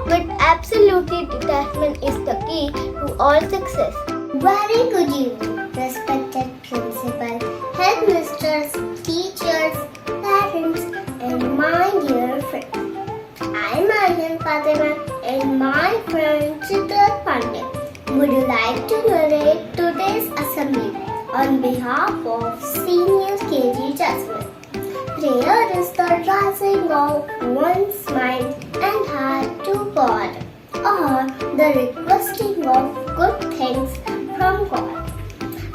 But absolutely detachment is the key to all success. Very good evening, respected principal, headmasters, teachers, parents, and my dear friends. I'm Aryan Fatima and my friend Chitra Pandey would like to narrate today's assembly on behalf of Senior KG Jasmine. Prayer is the rising of one's mind and heart to God, or the requesting of good things from God.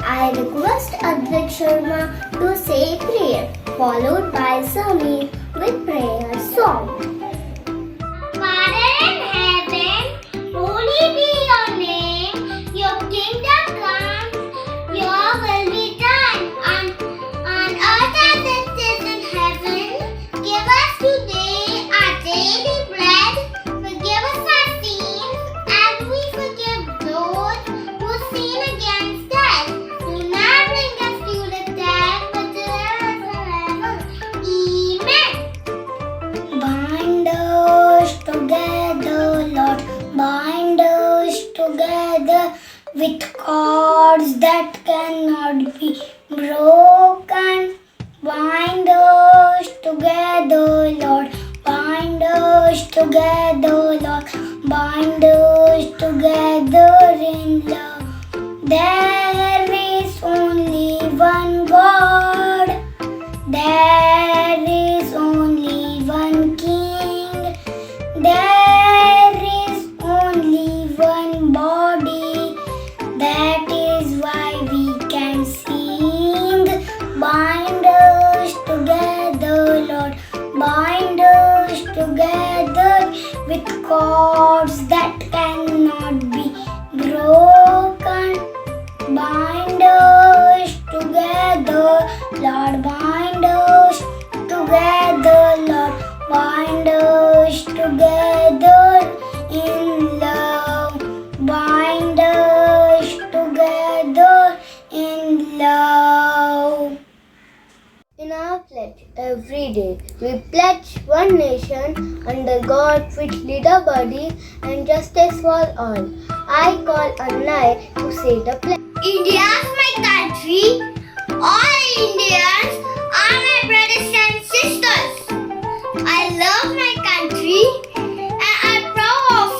I request Advik Sharma to say prayer, followed by Samir with prayer song. Father in heaven, holy be your name. Your kingdom come, your will be done on earth as it is in heaven. Give us today our daily bread. Forgive us our sins as we forgive those who sin against us. Do not bring us to the test, but deliver us from evil. Amen. Bind us together, Lord, bind us together with cords that cannot be broken. Bind us together, Lord, bind us together, Lord, bind us together in love. There is only one God. There is only one King. There is only one body. That is why we can sing. Bind us together, Lord. Bind us together with cords that cannot be broken. Bind us together, Lord, bind us together, Lord, bind us together in love, bind us together in love. In our pledge every day, we pledge one nation under God with liberty and justice for all. I call online to say the pledge. India's my country. All Indians are my brothers and sisters. I love my country and I'm proud of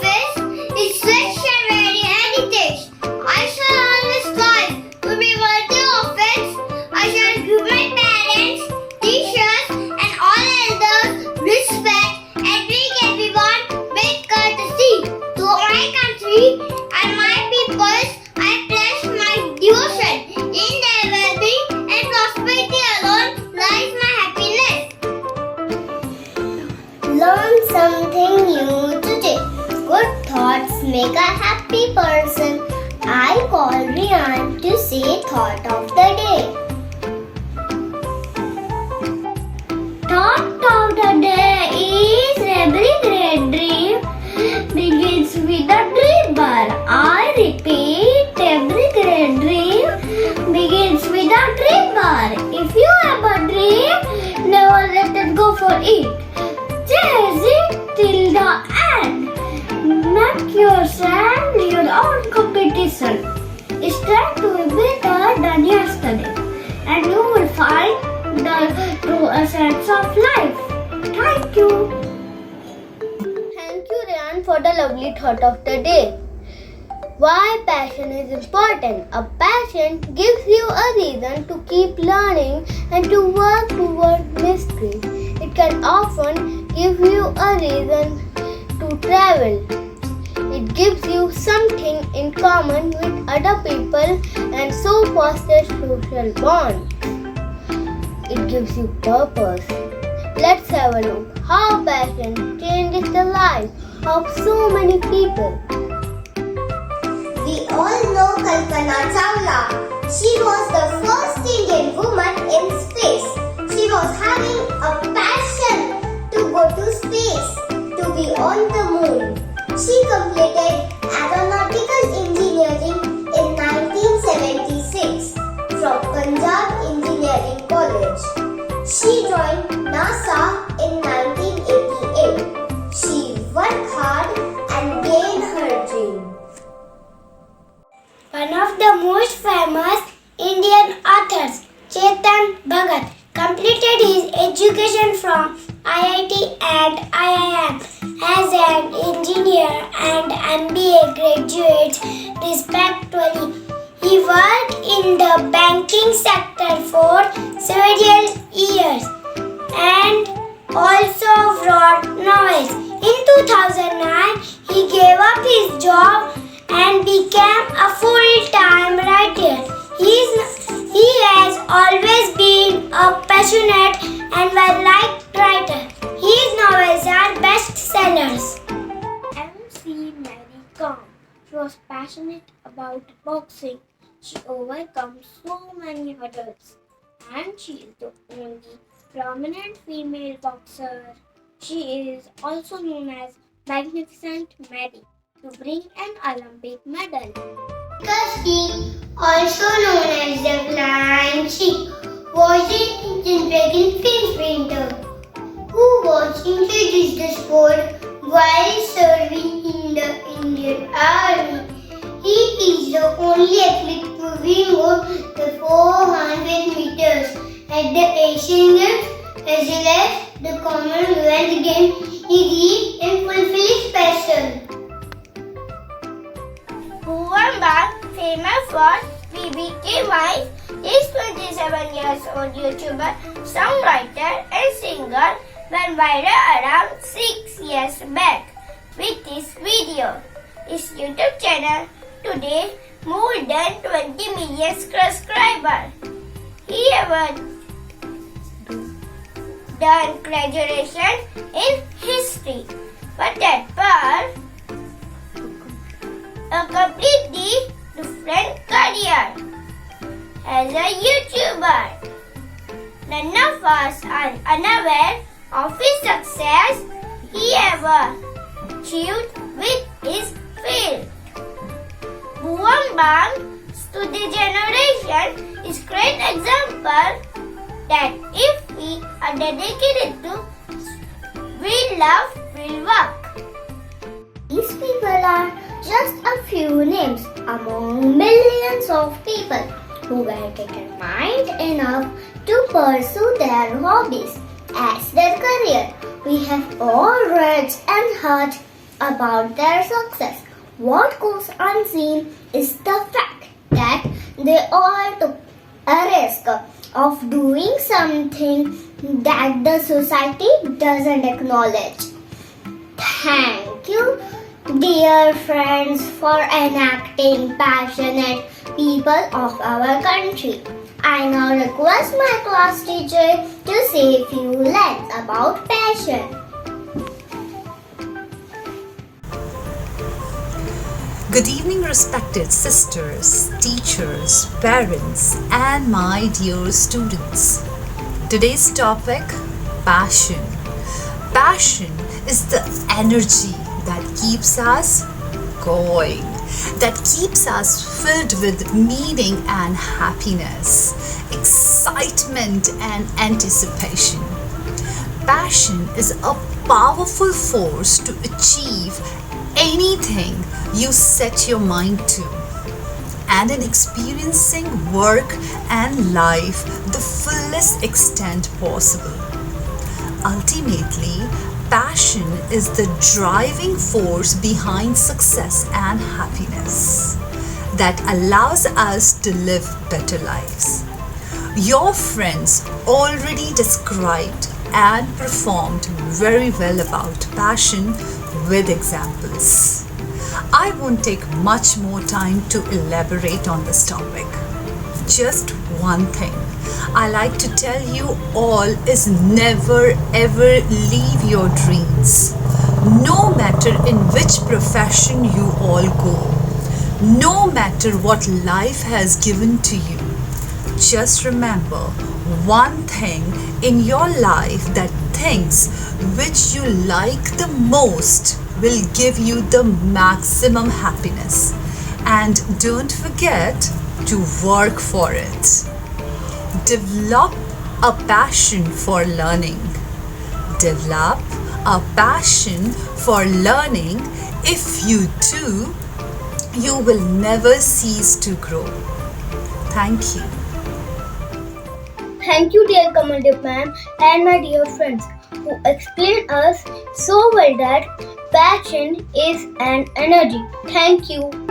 its rich and varied heritage. I shall always strive to be worthy of it. I shall give my parents, teachers, and all elders respect and treat everyone with courtesy. To my country and my peoples, I pledge my devotion. In their well-being and prosperity alone lies my happiness. Learn something new today. Good thoughts make a happy person. I call Rian to say thought of the day. Thought of the day is every great dream begins with a dream bar. I repeat, every great dream begins with a dream bar. If you have a dream, never let it go for it. Chase it till the end. Make yourself your own competition. Strive to be better than yesterday, and you will find the true essence of life. Thank you. Thank you, Ryan, for the lovely thought of the day. Why passion is important. A passion gives you a reason to keep learning and to work toward mystery. It can often give you a reason to travel. It gives you something in common with other people and so fosters social bonds. It gives you purpose. Let's have a look how passion changes the life of so many people. We all know Kalpana Chawla. She was the first Indian woman in space. She was having a passion to go to space, to be on the moon. She completed aeronautical engineering in 1976 from Punjab Engineering College. She joined NASA in 1988. She worked hard from IIT and IIM as an engineer and MBA graduate respectively. He worked in the banking sector for several years and also wrote novels. In 2009, he gave up his job and became a full-time writer. He has always been a passionate and well-liked writer. His novels are bestsellers. MC Mary Kom. She was passionate about boxing. She overcome so many hurdles and she is the only prominent female boxer. She is also known as Magnificent Mary to bring an Olympic medal. She, also known as the Flying Sheep, was an Indian film painter who was introduced the sport while serving in the Indian Army. He is the only athlete to win both the 400 meters at the Asian Games as well as the Commonwealth Games. He reached and fulfilled his passion. Bhuvan Bang, famous for BBK Wise, is 27 years old YouTuber, songwriter and singer when viral around 6 years back with his video. His YouTube channel today more than 20 million subscribers. He ever done graduation in history, but that part a completely different career as a YouTuber. None of us are unaware of his success he ever achieved with his field. Bhuvan Bang's to the generation is great example that if we are dedicated to will love, will work. These people are just a few names among millions of people who were determined enough to pursue their hobbies as their career. We have all read and heard about their success. What goes unseen is the fact that they all took a risk of doing something that the society doesn't acknowledge. Thank you, dear friends, for enacting passionate people of our country. I now request my class teacher to say a few lines about passion. Good evening, respected sisters, teachers, parents, and my dear students. Today's topic, passion. Passion is the energy that keeps us going, that keeps us filled with meaning and happiness, excitement and anticipation. Passion is a powerful force to achieve anything you set your mind to, and in experiencing work and life the fullest extent possible. Ultimately, passion is the driving force behind success and happiness that allows us to live better lives. Your friends already described and performed very well about passion with examples. I won't take much more time to elaborate on this topic. Just one thing I like to tell you all is never ever leave your dreams. No matter in which profession you all go, no matter what life has given to you, just remember one thing in your life, that things which you like the most will give you the maximum happiness, and don't forget to work for it. Develop a passion for learning. Develop a passion for learning. If you do, you will never cease to grow. Thank you. Thank you, dear Kamaldeep ma'am, and my dear friends who explained us so well that passion is an energy. Thank you.